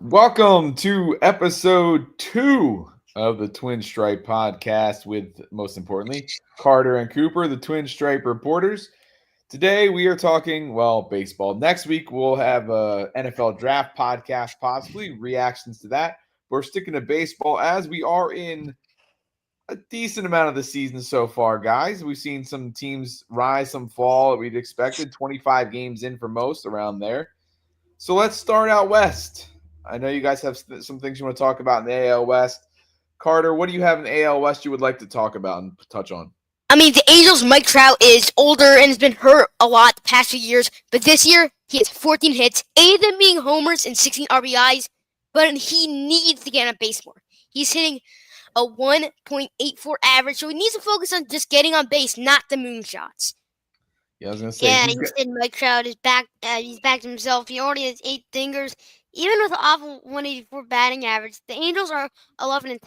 Welcome to episode 2 of the Twinstripe podcast with, most importantly, Carter and Cooper, the Twinstripe reporters. Today we are talking, baseball. Next week we'll have a NFL draft podcast, possibly reactions to that. We're sticking to baseball as we are in a decent amount of the season so far, guys. We've seen some teams rise, some fall that we'd expected. 25 games in for most, around there. So let's start out west. I know you guys have some things you want to talk about in the AL West. Carter, what do you have in the AL West you would like to talk about and touch on? I mean, the Angels' Mike Trout is older and has been hurt a lot the past few years, but this year he has 14 hits, 8 of them being homers and 16 RBIs, but he needs to get on base more. He's hitting a 1.84 average, so he needs to focus on just getting on base, not the moonshots. Yeah, I was going to say. Yeah, instead Mike Trout is back. He's back to himself. He already has 8 dingers. Even with an awful 184 batting average, the Angels are 11-10,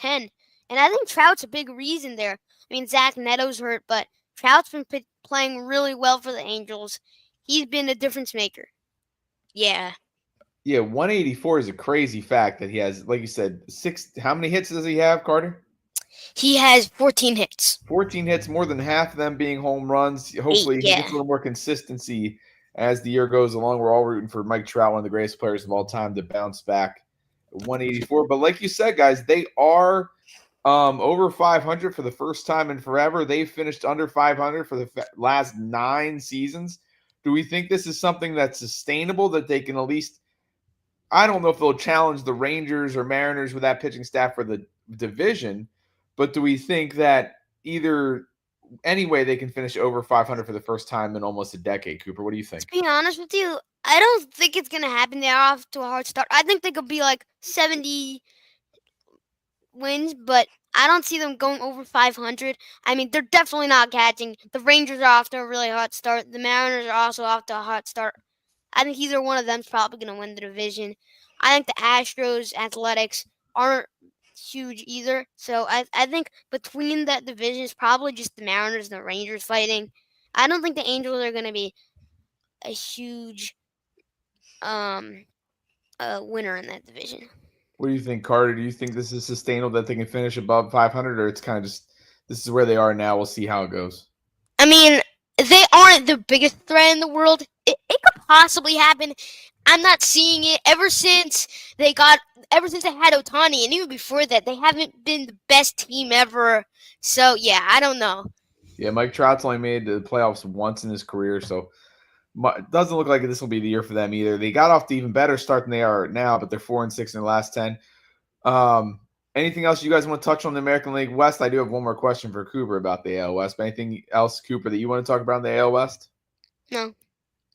and I think Trout's a big reason there. I mean, Zach Neto's hurt, but Trout's been playing really well for the Angels. He's been a difference maker. Yeah. Yeah, 184 is a crazy fact that he has, like you said, 6. How many hits does he have, Carter? He has 14 hits. 14 hits, more than half of them being home runs. Hopefully he gets a little more consistency as the year goes along. We're all rooting for Mike Trout, one of the greatest players of all time, to bounce back 184. But like you said, guys, they are over 500 for the first time in forever. They've finished under 500 for the last 9 seasons. Do we think this is something that's sustainable, that they can at least, I don't know if they'll challenge the Rangers or Mariners with that pitching staff for the division, but do we think that either anyway they can finish over 500 for the first time in almost a decade? Cooper, what do you think? To be honest with you, I don't think it's going to happen. They're off to a hard start. I think they could be like 70 wins, but I don't see them going over 500. I mean, they're definitely not catching. The Rangers are off to a really hot start. The Mariners are also off to a hot start. I think either one of them is probably going to win the division. I think the Astros, Athletics aren't huge either. So I think between that division is probably just the Mariners and the Rangers fighting. I don't think the Angels are going to be a huge winner in that division. What do you think, Carter? Do you think this is sustainable, that they can finish above 500, or it's kind of just this is where they are now? We'll see how it goes. I mean, they aren't the biggest threat in the world. It could possibly happen. I'm not seeing it ever since they had Ohtani, and even before that, they haven't been the best team ever. So yeah, I don't know. Yeah, Mike Trout's only made the playoffs once in his career, so it doesn't look like this will be the year for them either. They got off to even better start than they are now, but they're 4-6 in their last 10. Anything else you guys want to touch on the American League West? I do have one more question for Cooper about the AL West. But anything else, Cooper, that you want to talk about in the AL West? No.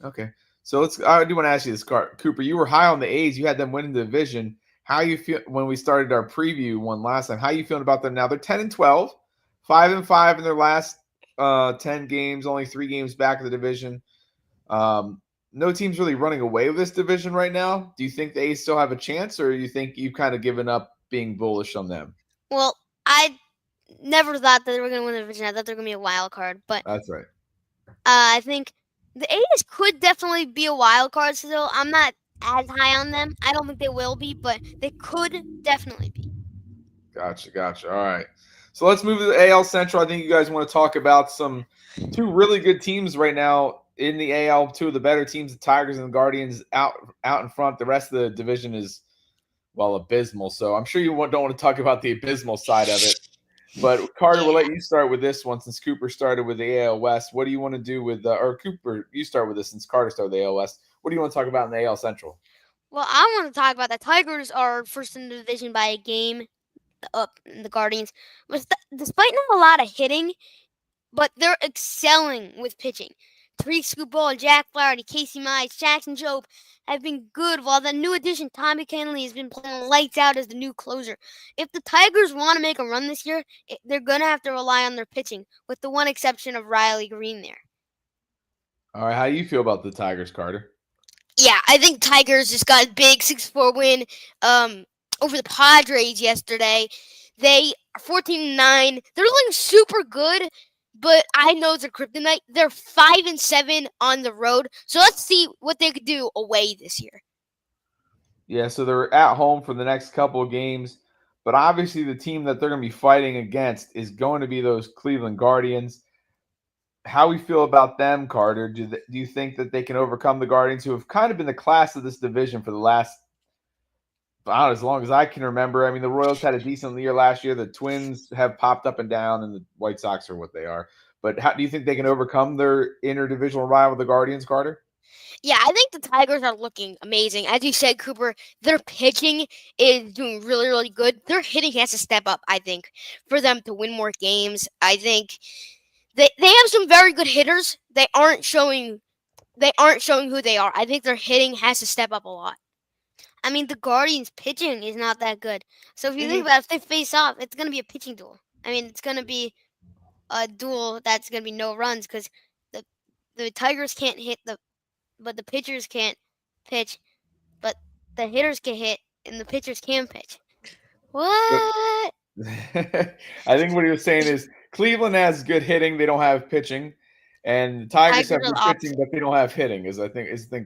Okay. So I do want to ask you this, Cooper. You were high on the A's. You had them winning the division. How you feel when we started our preview one last time? How you feeling about them now? They're 10-12, 5-5 in their last 10 games. Only 3 games back of the division. No team's really running away with this division right now. Do you think the A's still have a chance, or do you think you've kind of given up being bullish on them? Well, I never thought that they were going to win the division. I thought they were going to be a wild card, but That's right. I think the A's could definitely be a wild card still. I'm not as high on them. I don't think they will be, but they could definitely be. Gotcha. All right. So let's move to the AL Central. I think you guys want to talk about two really good teams right now in the AL. 2 of the better teams, the Tigers and the Guardians, out in front. The rest of the division is, abysmal. So I'm sure you don't want to talk about the abysmal side of it. But Carter, we'll let you start with this one since Cooper started with the AL West. What do you want to do with or Cooper, you start with this since Carter started with the AL West. What do you want to talk about in the AL Central? Well, I want to talk about the Tigers are first in the division by a game up in the Guardians. Despite not a lot of hitting, but they're excelling with pitching. Tariq Skubal, Jack Flaherty, Casey Mize, Jackson Jobe have been good, while the new addition, Tommy Kahnle, has been playing lights out as the new closer. If the Tigers want to make a run this year, they're going to have to rely on their pitching, with the one exception of Riley Green there. All right, how do you feel about the Tigers, Carter? Yeah, I think Tigers just got a big 6-4 win over the Padres yesterday. They are 14-9. They're looking super good. But I know it's a kryptonite. They're 5-7 on the road. So let's see what they could do away this year. Yeah, so they're at home for the next couple of games, but obviously the team that they're going to be fighting against is going to be those Cleveland Guardians. How we feel about them, Carter? Do you think that they can overcome the Guardians, who have kind of been the class of this division for the last, I don't know, as long as I can remember? I mean, the Royals had a decent year last year. The Twins have popped up and down, and the White Sox are what they are. But how do you think they can overcome their interdivisional rival, the Guardians, Carter? Yeah, I think the Tigers are looking amazing. As you said, Cooper, their pitching is doing really, really good. Their hitting has to step up, I think, for them to win more games. I think they have some very good hitters. They aren't showing who they are. I think their hitting has to step up a lot. I mean, the Guardians' pitching is not that good. So if you think Mhm. about it, if they face off, it's going to be a pitching duel. I mean, it's going to be a duel that's going to be no runs because the the Tigers can't hit but the pitchers can't pitch, but the hitters can hit and the pitchers can pitch. What? I think what he was saying is Cleveland has good hitting, they don't have pitching, and the Tigers Tigers have are good the pitching, opposite. but they don't have hitting. Is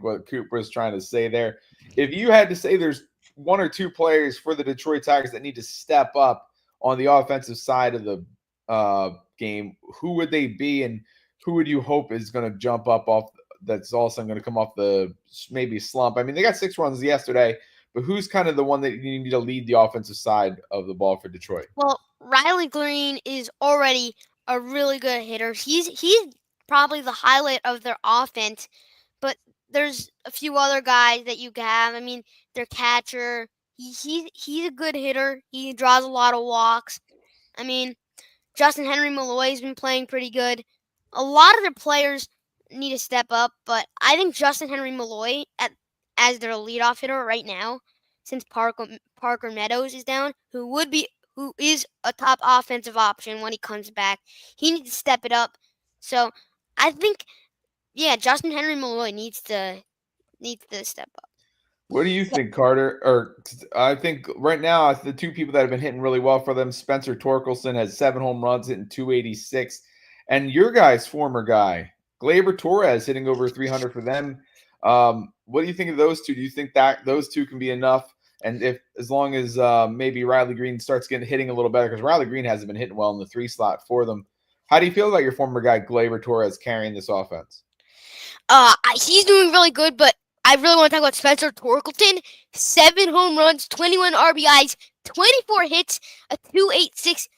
what Cooper is trying to say there. If you had to say there's one or two players for the Detroit Tigers that need to step up on the offensive side of the game, who would they be, and who would you hope is going to jump up off? That's also going to come off the maybe slump. I mean, they got 6 runs yesterday. But who's kind of the one that you need to lead the offensive side of the ball for Detroit? Well, Riley Green is already a really good hitter. He's probably the highlight of their offense, but there's a few other guys that you can have. I mean, their catcher, he's a good hitter. He draws a lot of walks. I mean, Justin Henry Malloy's been playing pretty good. A lot of their players need to step up, but I think Justin Henry Malloy as their leadoff hitter right now, since Parker Meadows is down, who is a top offensive option when he comes back. He needs to step it up. So I think, yeah, Justin Henry Malloy needs to step up. What do you Yeah. think, Carter? Or I think right now the two people that have been hitting really well for them, Spencer Torkelson has 7 home runs, hitting 286, and your guy's former guy, Gleyber Torres, hitting over 300 for them. What do you think of those two? Do you think that those two can be enough? And if as long as maybe Riley Green starts getting hitting a little better, because Riley Green hasn't been hitting well in the 3 slot for them. How do you feel about your former guy Gleyber Torres carrying this offense? He's doing really good, but I really want to talk about Spencer Torkelson. 7 home runs, 21 RBIs, 24 hits, a 2.86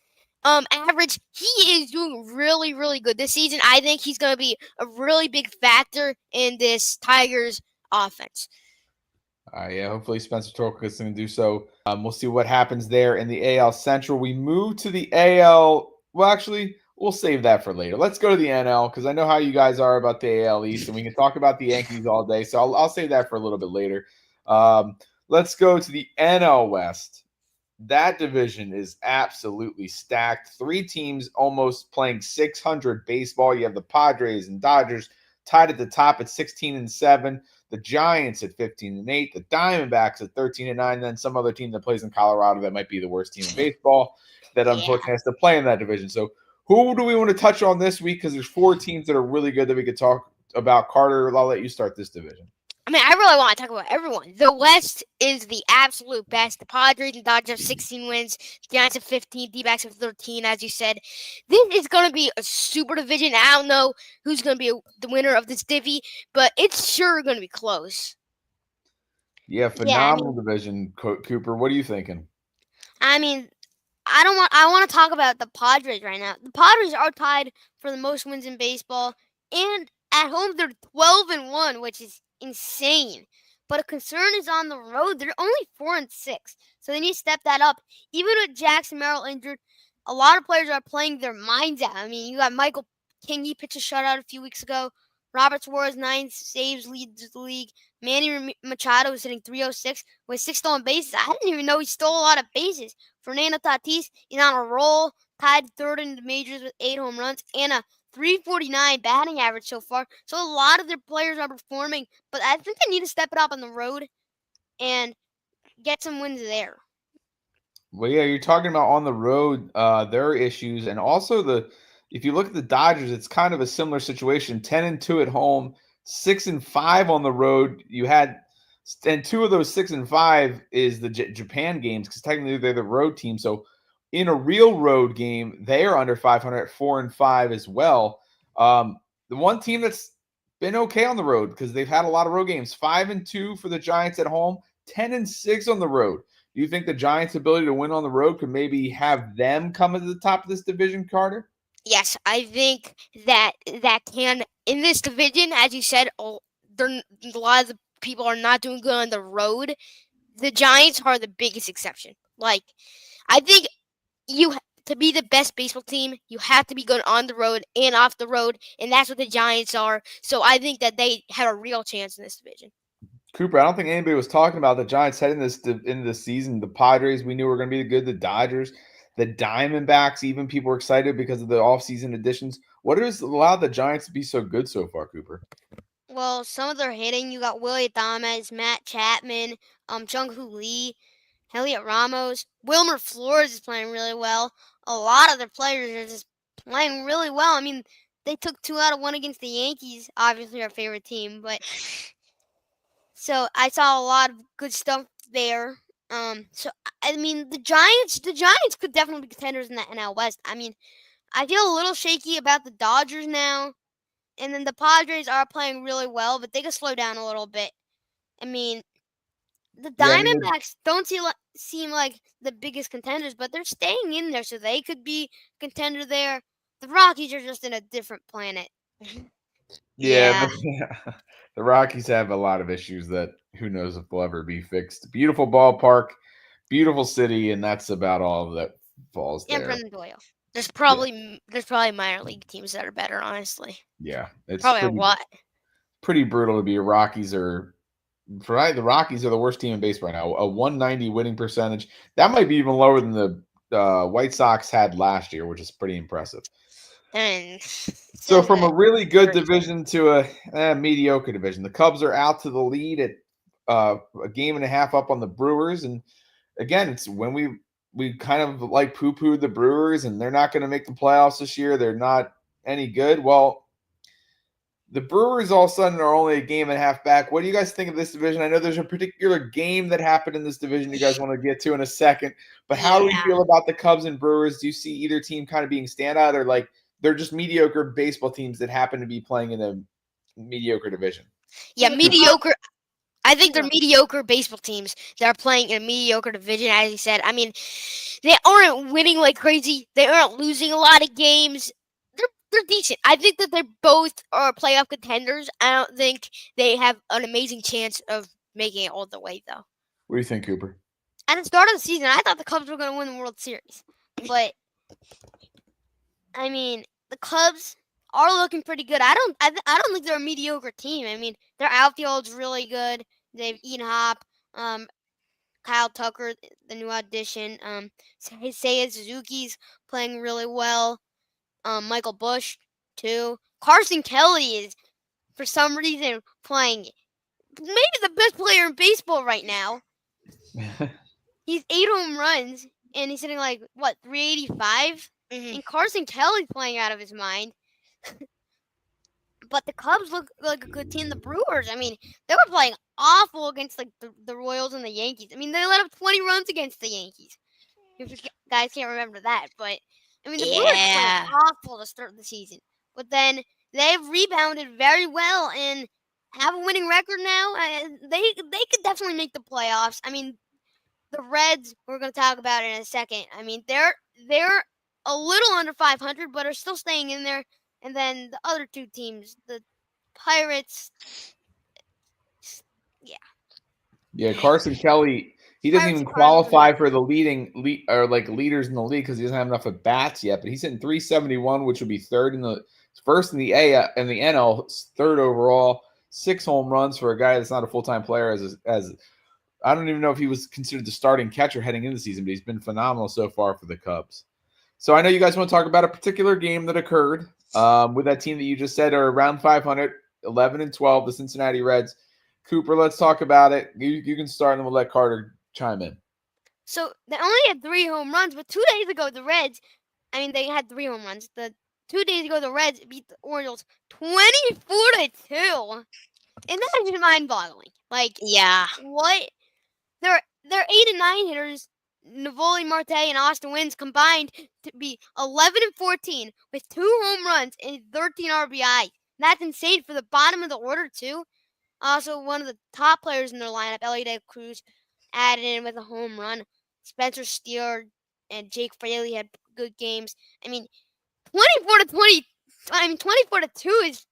average. He is doing really, really good this season. I think he's going to be a really big factor in this Tigers offense. Yeah, hopefully Spencer Torkelson can do so. We'll see what happens there in the AL Central. We move to the AL. Well, actually, we'll save that for later. Let's go to the NL because I know how you guys are about the AL East, and we can talk about the Yankees all day. So I'll save that for a little bit later. Let's go to the NL West. That division is absolutely stacked. 3 teams almost playing 600 baseball. You have the Padres and Dodgers tied at the top at 16-7. The Giants at 15-8. The Diamondbacks at 13-9. Then some other team that plays in Colorado that might be the worst team in baseball that Yeah. unfortunately has to play in that division. So who do we want to touch on this week? Because there's 4 teams that are really good that we could talk about. Carter, I'll let you start this division. I mean, I really want to talk about everyone. The West is the absolute best. The Padres and Dodgers have 16 wins. The Giants have 15. D-backs have 13, as you said. This is going to be a super division. I don't know who's going to be the winner of this divvy, but it's sure going to be close. Yeah, Yeah, I phenomenal mean, division, Cooper. What are you thinking? I mean, I want to talk about the Padres right now. The Padres are tied for the most wins in baseball, and at home they're 12-1, which is insane. But a concern is on the road. They're only 4-6, so they need to step that up. Even with Jackson Merrill injured, a lot of players are playing their minds out. I mean, you got Michael King. He pitched a shutout a few weeks ago. Robert Suarez 9 saves leads the league. Manny Machado is hitting 306 with 6 stolen bases. I didn't even know he stole a lot of bases. Fernando Tatis is on a roll, tied third in the majors with 8 home runs and a 349 batting average so far. So a lot of their players are performing, but I think they need to step it up on the road and get some wins there. Well, yeah, you're talking about on the road, their issues, and also if you look at the Dodgers, it's kind of a similar situation. 10-2 at home, 6-5 on the road. You had And two of those 6 and 5 is the Japan games because technically they're the road team. So in a real road game, they are under 500 at 4-5 as well. The one team that's been okay on the road because they've had a lot of road games, 5-2 for the Giants at home, 10-6 on the road. Do you think the Giants' ability to win on the road could maybe have them come to the top of this division, Carter? Yes, I think that can in this division, as you said, a lot of the people are not doing good on the road. The Giants are the biggest exception. Like, I think to be the best baseball team, you have to be good on the road and off the road, and that's what the Giants are. So I think that they have a real chance in this division. Cooper, I don't think anybody was talking about the Giants heading into this season. The Padres, we knew were going to be good. The Dodgers, the Diamondbacks, even people were excited because of the offseason additions. What has allowed the Giants to be so good so far, Cooper? Well, some of their hitting, you got Willie Thomas, Matt Chapman, Jung-Hoo Lee, Elliot Ramos, Wilmer Flores is playing really well. A lot of their players are just playing really well. I mean, they took 2 out of 1 against the Yankees, obviously our favorite team, but so I saw a lot of good stuff there. So I mean, the Giants could definitely be contenders in the NL West. I mean, I feel a little shaky about the Dodgers now, and then the Padres are playing really well, but they could slow down a little bit. I mean, the Yeah, I mean, Diamondbacks don't seem like the biggest contenders, but they're staying in there, so they could be contender there. The Rockies are just in a different planet. yeah, Yeah, the Rockies have a lot of issues that who knows if they'll ever be fixed. Beautiful ballpark, beautiful city, and that's about all that falls and there. Brendan Doyle. Yeah, There's probably minor league teams that are better, honestly. yeah, it's Probably a pretty lot. pretty brutal to be a Rockies or right. The Rockies are the worst team in baseball right now. A 190 winning percentage. That might be even lower than the White Sox had last year, which is pretty impressive. And So still from a the really good Braves. division to a mediocre division, the Cubs are out to the lead at a game and a half up on the Brewers, and again, it's when we kind of like poo-pooed the Brewers, and they're not going to make the playoffs this year. They're not any good. Well, the Brewers all of a sudden are only a game and a half back. What do you guys think of this division? I know there's a particular game that happened in this division you guys want to get to in a second, but how do we Yeah. feel about the Cubs and Brewers? Do you see either team kind of being standout or like they're just mediocre baseball teams that happen to be playing in a mediocre division? Yeah, For the Cubs, mediocre. I think they're yeah. mediocre baseball teams that are playing in a mediocre division, as you said. I mean, they aren't winning like crazy. They aren't losing a lot of games. They're decent. I think that they both are playoff contenders. I don't think they have an amazing chance of making it all the way though. What do you think, Cooper? At the start of the season, I thought the Cubs were going to win the World Series, but I mean, the Cubs are looking pretty good. I don't think they're a mediocre team. I mean, their outfield's really good. They've Ian Hop, um, Kyle Tucker, the new addition. Seiya Suzuki's playing really well. Michael Bush too. Carson Kelly is for some reason playing maybe the best player in baseball right now. He's 8 home runs and he's hitting like what 385. Mhm. And Carson Kelly's playing out of his mind. But the Cubs look like a good team. The Brewers, I mean, they were playing awful against like the Royals and the Yankees. I mean, they let up 20 runs against the Yankees. If you guys can't remember that, but I mean, the Brewers were playing Yeah. awful to start the season. But then they've rebounded very well and have a winning record now. They could definitely make the playoffs. I mean, the Reds we're going to talk about in a second. I mean, they're a little under 500, but are still staying in there. And then the other two teams, the Pirates, yeah, Yeah, Carson Kelly, he doesn't Pirates even are probably the qualify next for the team. leaders in the league because he doesn't have enough at bats yet. But he's hitting 371, which would be first in the A and the NL, third overall, 6 home runs for a guy that's not a full time player. As I don't even know if he was considered the starting catcher heading into the season, but he's been phenomenal so far for the Cubs. So I know you guys want to talk about a particular game that occurred with that team that you just said are around 500, 11-12, the Cincinnati Reds. Cooper, let's talk about it. You can start, and then we'll let Carter chime in. So they only had 3 home runs, but 2 days ago the Reds, I mean they had 3 home runs. The 2 days ago the Reds beat the Orioles 24-2. And that is just mind-boggling. Like, Yeah. what? Their 8 and 9 hitters, Navoli Marte and Austin Wins combined to be 11 and 14 with 2 home runs and 13 RBI. That's insane for the bottom of the order too. Also, one of the top players in their lineup, Ellie De Cruz, added in with a home run. Spencer Steer and Jake Fraley had good games. I mean, 24-20. I mean, 24-2 is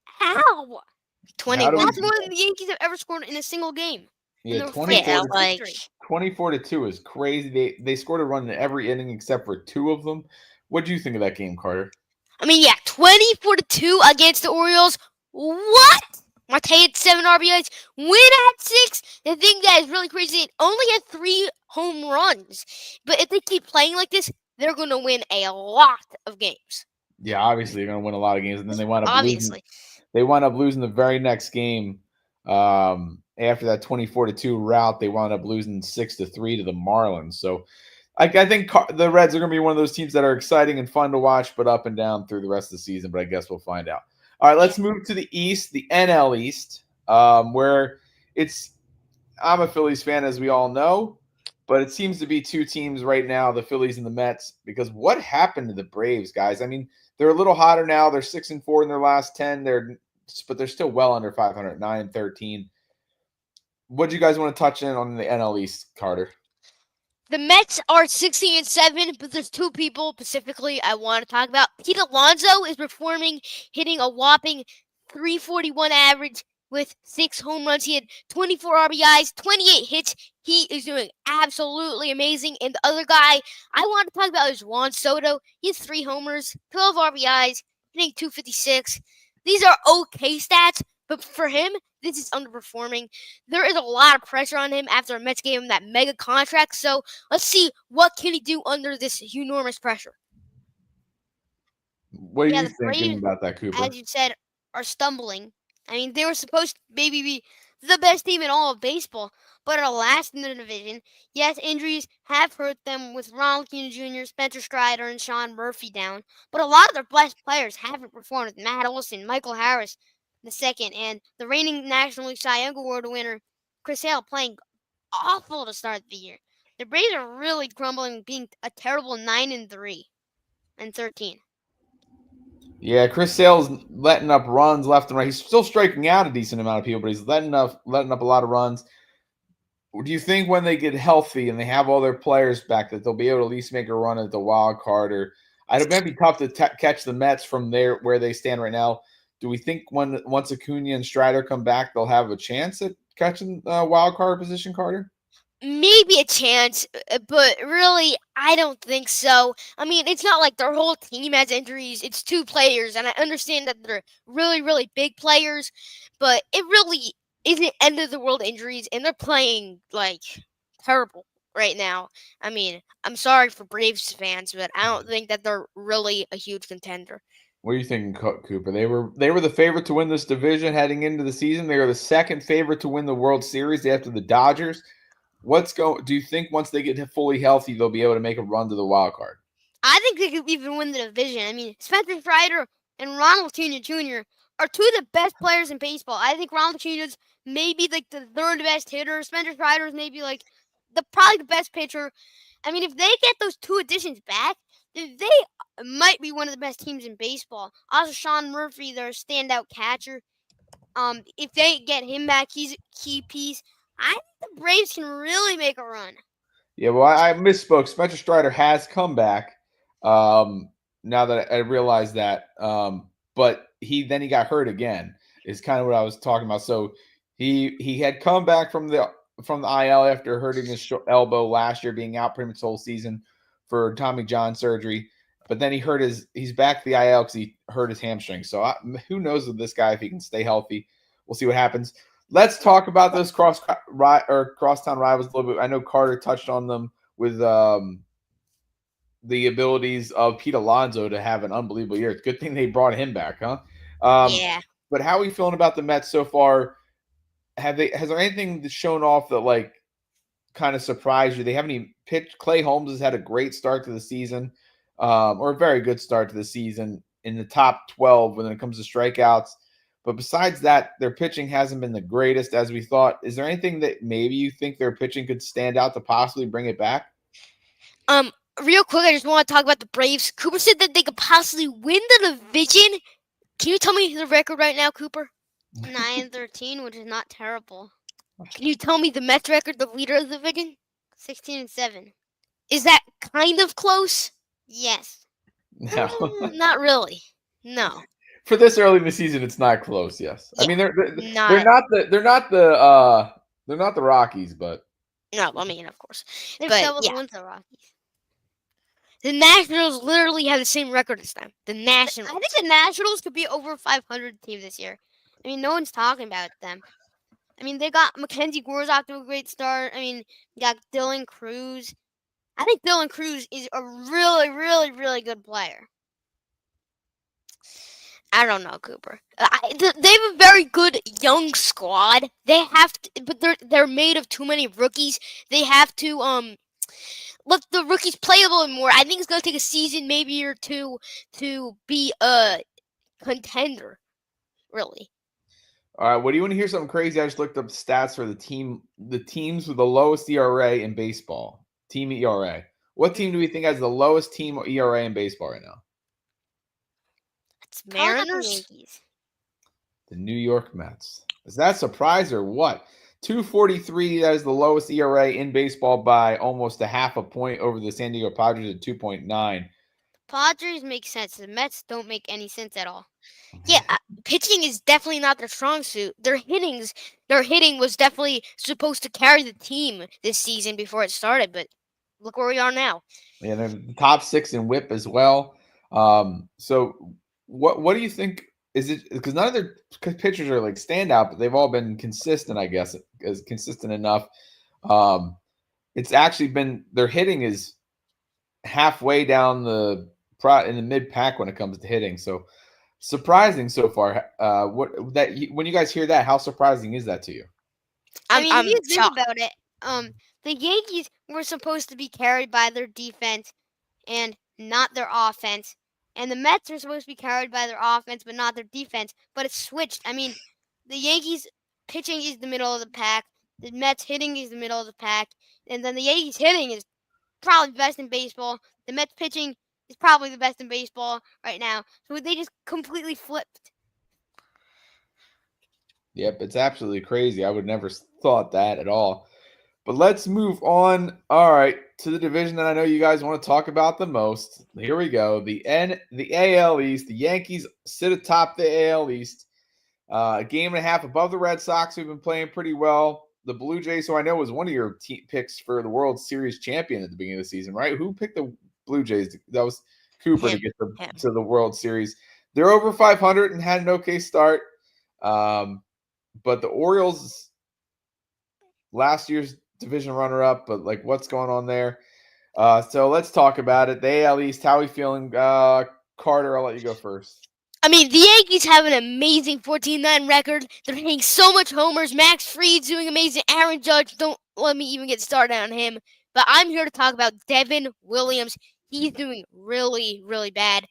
how? How do we? That's 21. more than the Yankees have ever scored in a single game in Yeah, their Yeah, franchise like history. 24-2 is crazy. They scored a run in every inning except for two of them. What do you think of that game, Carter? I mean, yeah, 24-2 against the Orioles. What? Marte had 7 RBIs. Win at 6. The thing that is really crazy, it only had 3 home runs. But if they keep playing like this, they're going to win a lot of games. Yeah, obviously they're going to win a lot of games, and then they wind up losing. Obviously. They wound up losing the very next game. After that 24-2 rout, they wound up losing 6-3 to the Marlins. So I think the Reds are going to be one of those teams that are exciting and fun to watch, but up and down through the rest of the season. But I guess we'll find out. All right, let's move to the East, the NL East, where I'm a Phillies fan, as we all know, but it seems to be two teams right now, the Phillies and the Mets, because what happened to the Braves, guys? I mean, they're a little hotter now. They're 6-4 in their last 10. But they're still well under 500, 9-13. What do you guys want to touch in on the NL East, Carter? The Mets are 16-7, but there's two people specifically I want to talk about. Pete Alonso is performing, hitting a whopping 341 average with 6 home runs. He had 24 RBIs, 28 hits. He is doing absolutely amazing. And the other guy I want to talk about is Juan Soto. He has 3 homers, 12 RBIs, hitting 256. These are okay stats, but for him, this is underperforming. There is a lot of pressure on him after Mets gave him that mega contract. So let's see what can he do under this enormous pressure. What are Yeah, you the thinking Braves, about that, Cooper? as you said, are stumbling. I mean, they were supposed to maybe be the best team in all of baseball, but are last in the division. Yes, injuries have hurt them with Ronald Acuna Jr., Spencer Strider, and Sean Murphy down, but a lot of their best players haven't performed. With Matt Olson, Michael Harris, the second, and the reigning National League Cy Young Award winner Chris Hale playing awful to start the year. The Braves are really crumbling, being a terrible 9-3-13. Yeah, Chris Sale's letting up runs left and right. He's still striking out a decent amount of people, but he's letting up a lot of runs. Do you think when they get healthy and they have all their players back that they'll be able to at least make a run at the wild card? Or it might be tough to catch the Mets from there where they stand right now. Do we think once Acuna and Strider come back, they'll have a chance at catching wild card position, Carter? Maybe a chance, but really, I don't think so. I mean, it's not like their whole team has injuries. It's 2 players, and I understand that they're really, really big players, but it really isn't end of the world injuries, and they're playing like terrible right now. I mean, I'm sorry for Braves fans, but I don't think that they're really a huge contender. What are you thinking, Cooper? They were the favorite to win this division heading into the season. They are the second favorite to win the World Series after the Dodgers. Do you think once they get fully healthy, they'll be able to make a run to the wild card? I think they could even win the division. I mean, Spencer Strider and Ronald Acuna Jr. are 2 of the best players in baseball. I think Ronald Acuna's maybe like the 3rd best hitter. Spencer Strider is maybe like probably the best pitcher. I mean, if they get those 2 additions back, they might be one of the best teams in baseball. Also, Sean Murphy, their standout catcher. If they get him back, he's a key piece. I think the Braves can really make a run. Yeah, well, I misspoke. Spencer Strider has come back. Now that I realize that, but he got hurt again. Is kind of what I was talking about. So he had come back from the IL after hurting his elbow last year, being out pretty much the whole season for Tommy John surgery. But then he's back to the IL because he hurt his hamstring. So who knows with this guy if he can stay healthy? We'll see what happens. Let's talk about those crosstown rivals a little bit. I know Carter touched on them with the abilities of Pete Alonso to have an unbelievable year. It's a good thing they brought him back, huh? yeah. But how are we feeling about the Mets so far? Has there anything shown off that like kind of surprised you? They haven't even pitched. Clay Holmes has had a great start to the season, or a very good start to the season in the top 12 when it comes to strikeouts. But besides that, their pitching hasn't been the greatest as we thought. Is there anything that maybe you think their pitching could stand out to possibly bring it back? Real quick, I just want to talk about the Braves. Cooper said that they could possibly win the division. Can you tell me the record right now, Cooper? 9-13, which is not terrible. Can you tell me the Mets record, the leader of the division? 16-7. Is that kind of close? Yes. No. Not really. No. For this early in the season, it's not close. Yes, Yeah, I mean they're not. not the Rockies, but No, I mean, of course. They've But doubled yeah, wins the Rockies. the Nationals literally have the same record as them. The I Nationals. think the Nationals could be over 500 team this year. I mean, no one's talking about them. I mean, they got Mackenzie Gore's off to a great start. I mean, you got Dylan Cruz. I think Dylan Cruz is a really, really, really good player. I don't know, Cooper. They have a very good young squad. They have to, but they're made of too many rookies. They have to let the rookies play a little more. I think it's gonna take a season, maybe or two, to be a contender. Really. all right. What do you want to hear? Something crazy? I just looked up stats for the teams with the lowest ERA in baseball. Team ERA. What team do we think has the lowest team ERA in baseball right now? It's Probably not the Mariners. Yankees. The New York Mets. Is that a surprise or what? 2.43. That is the lowest ERA in baseball by almost a half a point over the San Diego Padres at 2.9. Padres make sense. The Mets don't make any sense at all. Yeah, pitching is definitely not their strong suit. Their hitting was definitely supposed to carry the team this season before it started, but look where we are now. Yeah, they're the top 6 in WHIP as well. So what do you think? Is it because none of their pitchers are like standout, but they've all been consistent, I guess, as consistent enough. It's actually been their hitting is halfway down in the mid pack when it comes to hitting. So surprising so far. When you guys hear that, how surprising is that to you? I mean, I'm if you think shocked. about it, the Yankees were supposed to be carried by their defense and not their offense. And the Mets are supposed to be carried by their offense but not their defense. But it's switched. I mean, the Yankees pitching is the middle of the pack. The Mets hitting is the middle of the pack. And then the Yankees hitting is probably the best in baseball. The Mets pitching is probably the best in baseball right now. So they just completely flipped. Yep, it's absolutely crazy. I would never thought that at all. But let's move on. All right, to the division that I know you guys want to talk about the most. Here we go. The AL East. The Yankees sit atop the AL East. A game and a half above the Red Sox, who've been playing pretty well. The Blue Jays, who I know was one of your picks for the World Series champion at the beginning of the season, right? Who picked the Blue Jays? That was Cooper to get to the World Series. They're over 500 and had an okay start. But the Orioles, last year's division runner-up, but like what's going on there? So let's talk about it. The AL East, how are we feeling? Carter, I'll let you go first. I mean, the Yankees have an amazing 14-9 record. They're hitting so much homers. Max Fried's doing amazing. Aaron Judge, don't let me even get started on him. But I'm here to talk about Devin Williams. He's doing really, really bad.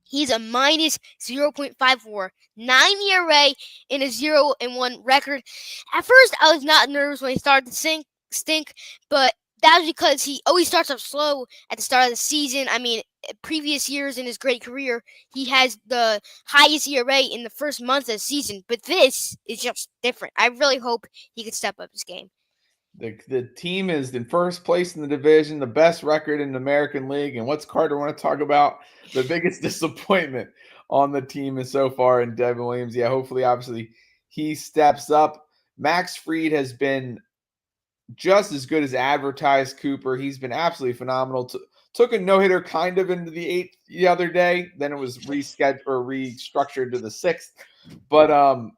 He's a minus 0.54, 9 ERA in a 0-1 record. At first, I was not nervous when he started to stink, but that was because he always starts off slow at the start of the season. I mean, previous years in his great career, he has the highest ERA in the first month of the season, but this is just different. I really hope he could step up his game. The team is in first place in the division, the best record in the American League. And what's Carter want to talk about? The biggest disappointment on the team is so far in Devin Williams. Yeah, hopefully, obviously, he steps up. Max Fried has been just as good as advertised, Cooper. He's been absolutely phenomenal. Took a no-hitter kind of into the 8th the other day. Then it was rescheduled or restructured to the 6th. But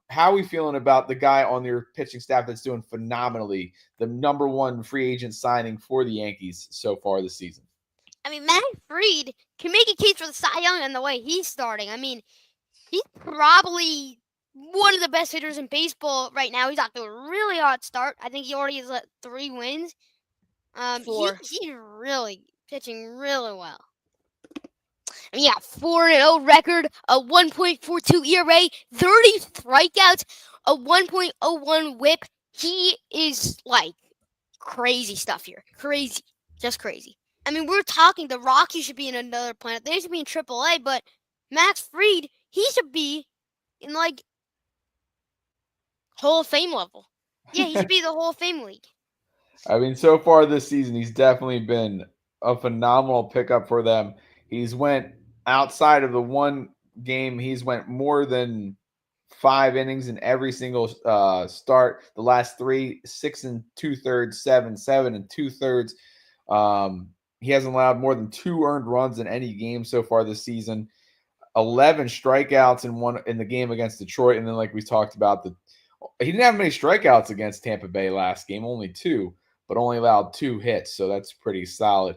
how are we feeling about the guy on your pitching staff that's doing phenomenally, the number one free agent signing for the Yankees so far this season? I mean, Max Fried can make a case for the Cy Young in the way he's starting. I mean, he's probably one of the best hitters in baseball right now. He's off to a really hot start. I think he already has 3 wins. 4. He's really pitching really well. I mean, yeah, 4-0 record, a 1.42 ERA, 30 strikeouts, a 1.01 WHIP. He is like crazy stuff here. Crazy, just crazy. I mean, we're talking the Rockies should be in another planet. They should be in AAA, but Max Fried, he should be in like Hall of Fame level. Yeah, he should be the Hall of Fame league. I mean, so far this season, he's definitely been a phenomenal pickup for them. He's went outside of the one game, he's went more than 5 innings in every single start. The last three, 6 2/3, 7 2/3. He hasn't allowed more than 2 earned runs in any game so far this season. 11 strikeouts in the game against Detroit, and then like we talked about, he didn't have many strikeouts against Tampa Bay last game, only 2, but only allowed 2 hits, so that's pretty solid.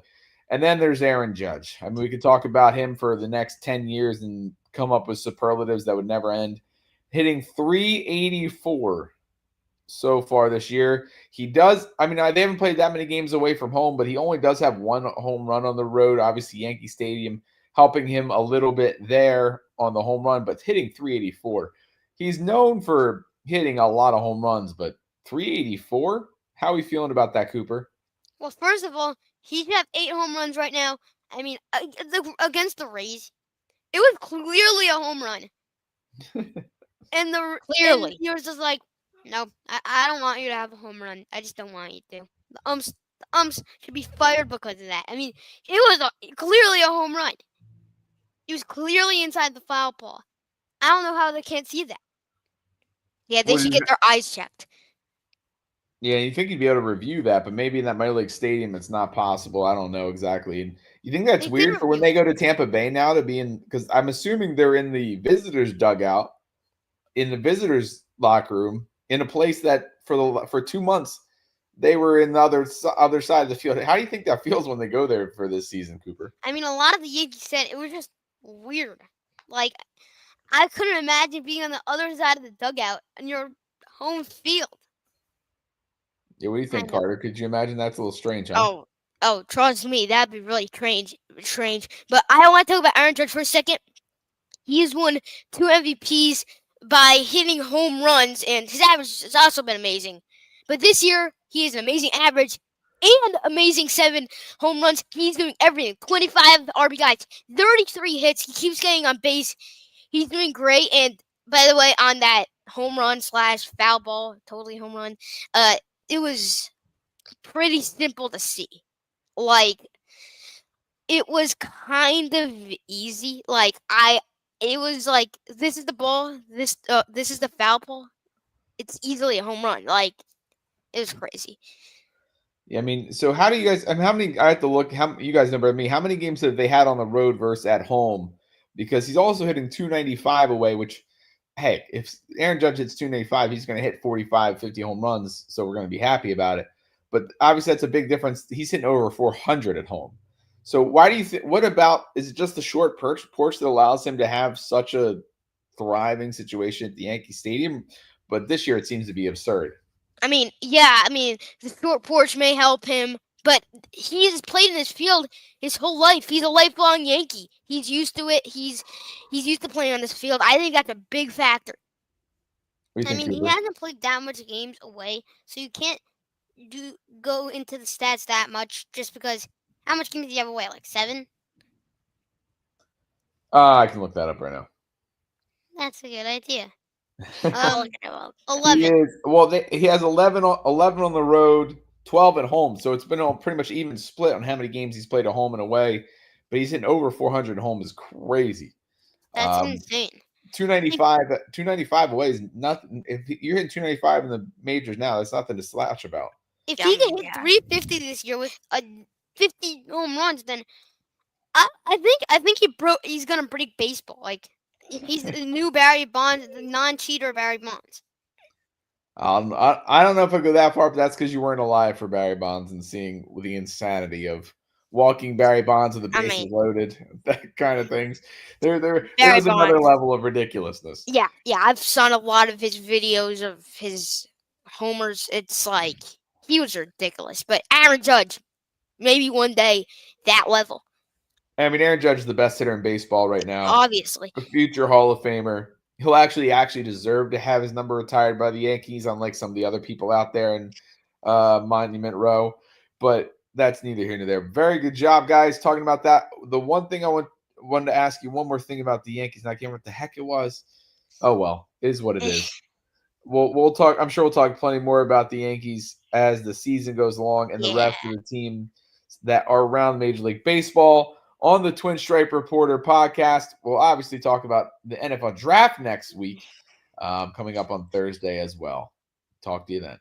And then there's Aaron Judge. I mean, we could talk about him for the next 10 years and come up with superlatives that would never end. Hitting 384 so far this year. He does, I mean, they haven't played that many games away from home, but he only does have 1 home run on the road. Obviously, Yankee Stadium helping him a little bit there on the home run, but hitting 384. He's known for hitting a lot of home runs, but 384? How are we feeling about that, Cooper? Well, first of all, he should have 8 home runs right now. I mean, against the Rays, it was clearly a home run. And Clearly. he was just like, no, I don't want you to have a home run. I just don't want you to. The umps should be fired because of that. I mean, it was clearly a home run. He was clearly inside the foul pole. I don't know how they can't see that. Yeah, they should get their eyes checked. Yeah, you think you'd be able to review that, but maybe in that minor league stadium, it's not possible. I don't know exactly. And you think that's weird for when they go to Tampa Bay now to be in? Because I'm assuming they're in the visitors' dugout, in the visitors' locker room, in a place that for 2 months they were in the other side of the field. How do you think that feels when they go there for this season, Cooper? I mean, a lot of the Yankees said it was just weird. Like, I couldn't imagine being on the other side of the dugout on your home field. Yeah, what do you think, Carter? Could you imagine? That's a little strange, huh? Oh, trust me, that'd be really strange. But I want to talk about Aaron Judge for a second. He's won 2 MVPs by hitting home runs, and his average has also been amazing. But this year, he has an amazing average and amazing 7 home runs. He's doing everything. 25 RBIs, 33 hits. He keeps getting on base. He's doing great. And by the way, on that home run / foul ball, totally home run, it was pretty simple to see. Like, it was kind of easy. It was like, this is the ball, this is the foul ball. It's easily a home run. Like, it was crazy. Yeah, I mean, so how do you guys? I mean, how many? I have to look. How you guys know better than me? How many games have they had on the road versus at home? Because he's also hitting 295 away. Which, hey, if Aaron Judge hits 295, he's going to hit 45, 50 home runs. So we're going to be happy about it. But obviously, that's a big difference. He's hitting over 400 at home. So why do you think? What about? Is it just the short porch that allows him to have such a thriving situation at the Yankee Stadium? But this year, it seems to be absurd. I mean, yeah, the short porch may help him, but he's played in this field his whole life. He's a lifelong Yankee. He's used to it. He's used to playing on this field. I think that's a big factor. I mean, he hasn't played that much games away, so you can't go into the stats that much just because. How much games do you have away? Like 7? I can look that up right now. That's a good idea. 11. He has 11 on the road, 12 at home. So it's been a pretty much even split on how many games he's played at home and away. But he's hitting over 400 at home is crazy. That's insane. 295 away is nothing. If you're hitting 295 in the majors now, that's nothing to slouch about. If he can hit 350 this year with 50 home runs, then I think he's gonna break baseball. Like, he's the new Barry Bonds, the non-cheater Barry Bonds. I don't know if I go that far, but that's because you weren't alive for Barry Bonds and seeing the insanity of walking Barry Bonds with the bases loaded, that kind of things. There's another level of ridiculousness. Yeah, I've seen a lot of his videos of his homers. It's like, he was ridiculous. But Aaron Judge, maybe one day, that level. I mean, Aaron Judge is the best hitter in baseball right now. Obviously. A future Hall of Famer. He'll actually deserve to have his number retired by the Yankees, unlike some of the other people out there in Monument Row. But that's neither here nor there. Very good job, guys, talking about that. The one thing I wanted to ask you one more thing about the Yankees, and I can't remember what the heck it was. Oh well, it is what it is. We'll talk. I'm sure we'll talk plenty more about the Yankees as the season goes along and the rest of the team that are around Major League Baseball on the Twin Stripe Reporter podcast. We'll obviously talk about the NFL draft next week, coming up on Thursday as well. Talk to you then.